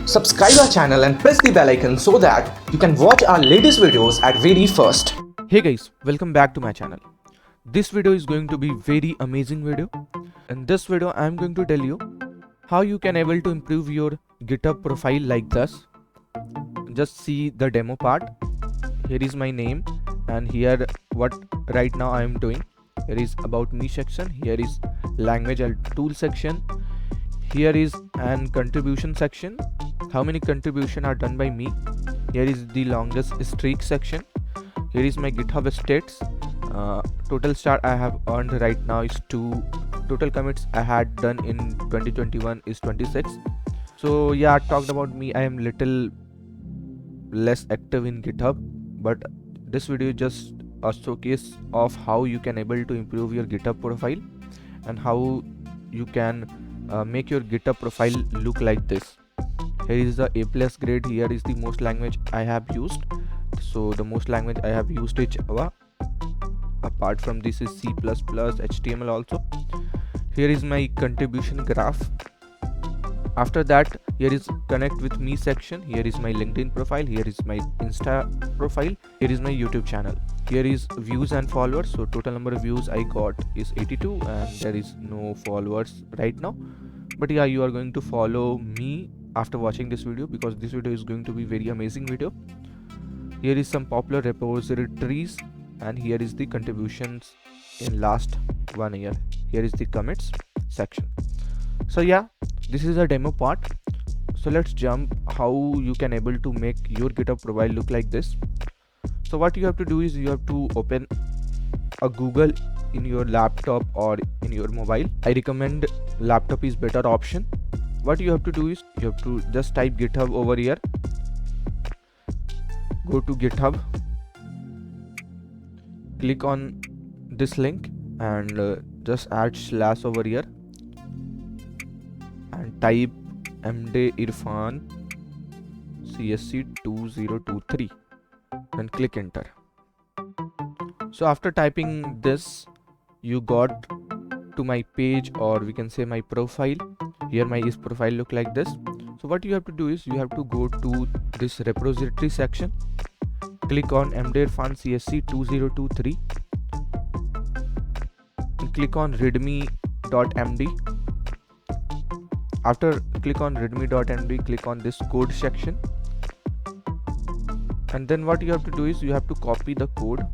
Subscribe our channel and press the bell icon so that you can watch our latest videos at very first. Hey guys, welcome back to my channel. This video is going to be very amazing video. In this video I am going to tell you how you can able to improve your GitHub profile like this. Just see the demo part. Here is my name and here what right now I am doing. Here is about me section, here is language and tool section, here is an contribution section, how many contribution are done by me, here is the longest streak section, here is my GitHub states, total star I have earned right now is 2, total commits I had done in 2021 is 26. So yeah, talked about me, I am little less active in GitHub, but this video is just a showcase of how you can able to improve your GitHub profile and how you can make your GitHub profile look like this. Here is the A+ grade, here is the most language I have used. So the most language I have used is Java. Apart from this is C++, HTML also. Here is my contribution graph. After that, here is connect with me section, here is my LinkedIn profile, here is my Insta profile, here is my YouTube channel. Here is views and followers. So total number of views I got is 82 and there is no followers right now. But yeah, you are going to follow me after watching this video because this video is going to be very amazing video. Here is some popular repositories and here is the contributions in last 1 year. Here is the commits section. So yeah, this is a demo part. So let's jump how you can able to make your GitHub profile look like this. So what you have to do is you have to open a Google in your laptop or in your mobile. I recommend laptop is better option. What you have to do is you have to just type GitHub over here. Go to GitHub. Click on this link and just add / over here. And type md Irfan CSC 2023 and click enter. So after typing this, you got to my page, or we can say my profile. Here my profile look like this. So what you have to do is you have to go to this repository section, click on md Irfan CSC 2023 and click on readme.md. After click on readme.md, click on this code section, and then what you have to do is you have to copy the code.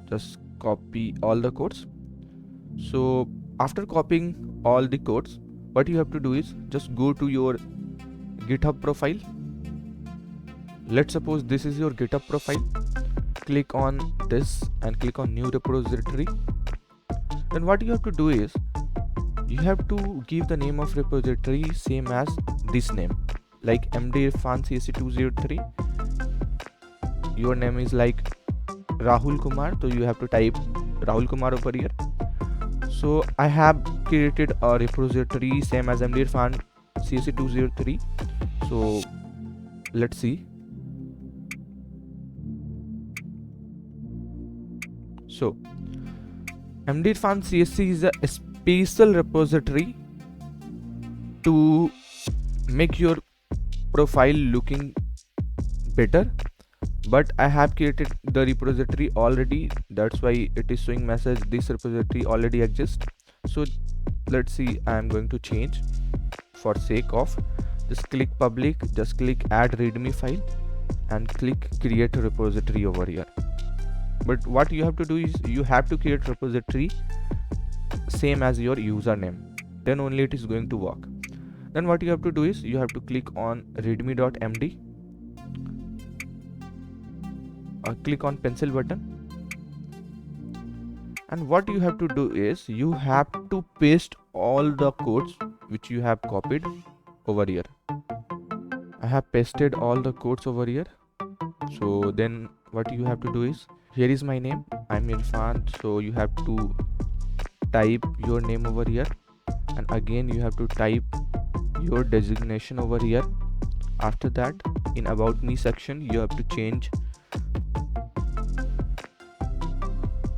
Just copy all the codes. So after copying all the codes, what you have to do is just go to your GitHub profile. Let's suppose this is your GitHub profile. Click on this and click on new repository. Then what you have to do is you have to give the name of repository same as this name, like md Irfan CSC 203. Your name is like Rahul Kumar, so you have to type Rahul Kumar over here. So I have created a repository same as md Irfan CSC 203. So let's see. So md Irfan CSC is a special repository to make your profile looking better, but I have created the repository already, that's why it is showing message this repository already exists. So let's see, I am going to change for sake of just click public, just click add readme file and click create a repository over here. But what you have to do is you have to create repository same as your username, then only it is going to work. Then what you have to do is you have to click on readme.md, click on pencil button, and what you have to do is you have to paste all the codes which you have copied over here. I have pasted all the codes over here. So then what you have to do is, here is my name, I'm Irfan, so you have to type your name over here, and again you have to type your designation over here. After that, in about me section, you have to change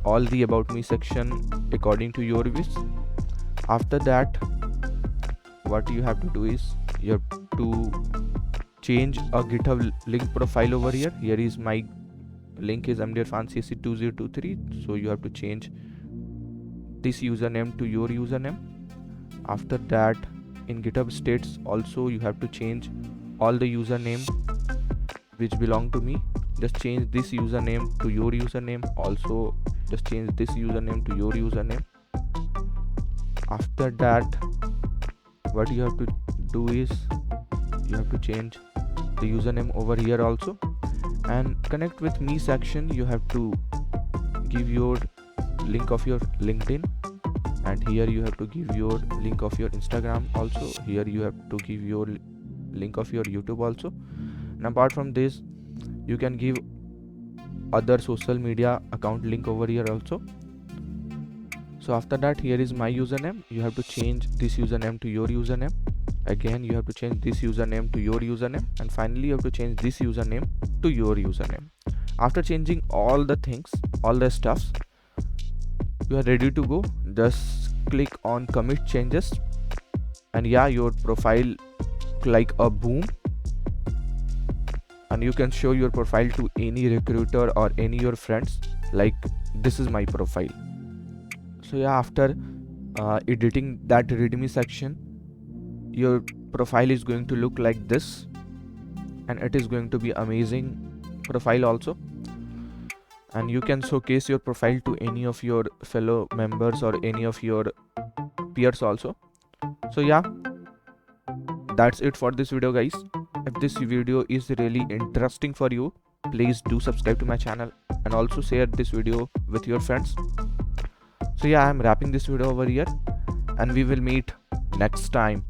all the about me section according to your wish. After that, what you have to do is you have to change a GitHub link profile over here. Here is my link is mdfancy2023, so you have to change this username to your username. After that, in GitHub states also you have to change all the username which belong to me. Just change this username to your username. Also just change this username to your username. After that, what you have to do is you have to change the username over here also, and connect with me section you have to give your link of your LinkedIn, and here you have to give your link of your Instagram also. Here you have to give your link of your YouTube also, and apart from this you can give other social media account link over here also. So after that, here is my username. You have to change this username to your username. Again you have to change this username to your username, and finally you have to change this username to your username. After changing all the things, all the stuffs, you are ready to go. Just click on commit changes, and yeah, your profile like a boom, and you can show your profile to any recruiter or any your friends like this is my profile. So yeah, after editing that readme section, your profile is going to look like this, and it is going to be amazing profile also, and you can showcase your profile to any of your fellow members or any of your peers also. So yeah, that's it for this video guys. If this video is really interesting for you, please do subscribe to my channel and also share this video with your friends. So yeah, I'm wrapping this video over here, and we will meet next time.